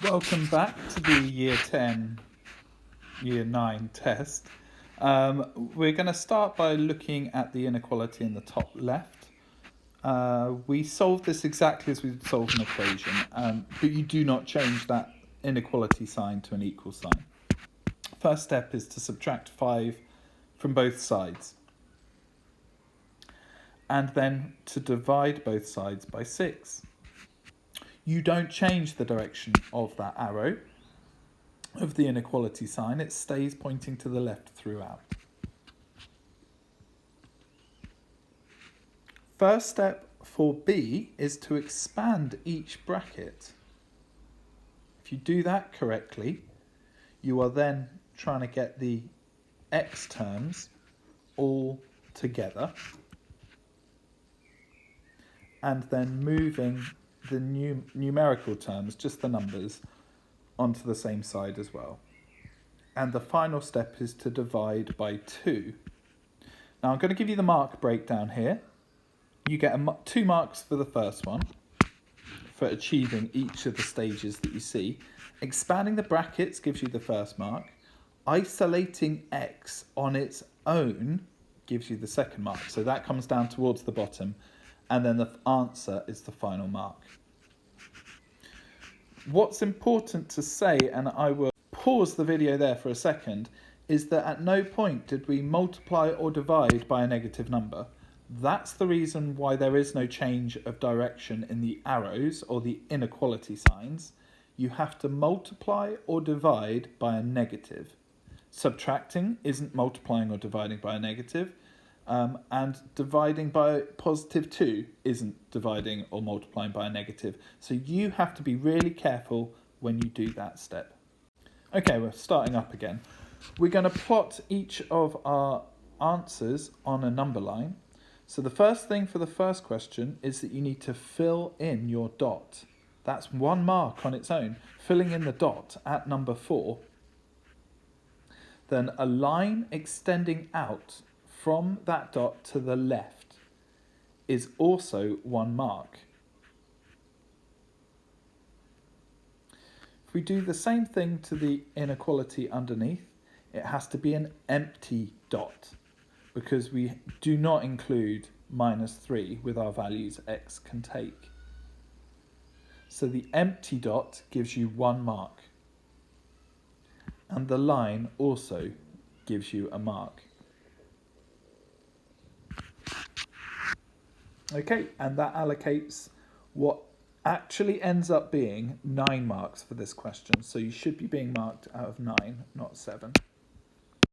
Welcome back to the Year 10, Year 9 test. We're going to start by looking at the inequality in the top left. We solved this exactly as we would solve an equation, but you do not change that inequality sign to an equal sign. First step is to subtract 5 from both sides, and then to divide both sides by 6. You don't change the direction of that arrow of the inequality sign, it stays pointing to the left throughout. First step for B is to expand each bracket. If you do that correctly, you are then trying to get the x terms all together and then moving the numerical terms, just the numbers, onto the same side as well. And the final step is to divide by 2. Now I'm going to give you the mark breakdown here. You get 2 marks for the first one, for achieving each of the stages that you see. Expanding the brackets gives you the first mark. Isolating x on its own gives you the second mark. So that comes down towards the bottom. And then the answer is the final mark. What's important to say, and I will pause the video there for a second, is that at no point did we multiply or divide by a negative number. That's the reason why there is no change of direction in the arrows or the inequality signs. You have to multiply or divide by a negative. Subtracting isn't multiplying or dividing by a negative. And dividing by positive 2 isn't dividing or multiplying by a negative. So you have to be really careful when you do that step. Okay, we're starting up again. We're going to plot each of our answers on a number line. So the first thing for the first question is that you need to fill in your dot. That's 1 mark on its own, filling in the dot at number 4. Then a line extending out from that dot to the left is also 1 mark. If we do the same thing to the inequality underneath, it has to be an empty dot because we do not include -3 with our values x can take. So the empty dot gives you 1 mark. And the line also gives you a mark. Okay, and that allocates what actually ends up being 9 marks for this question. So you should be being marked out of 9, not 7.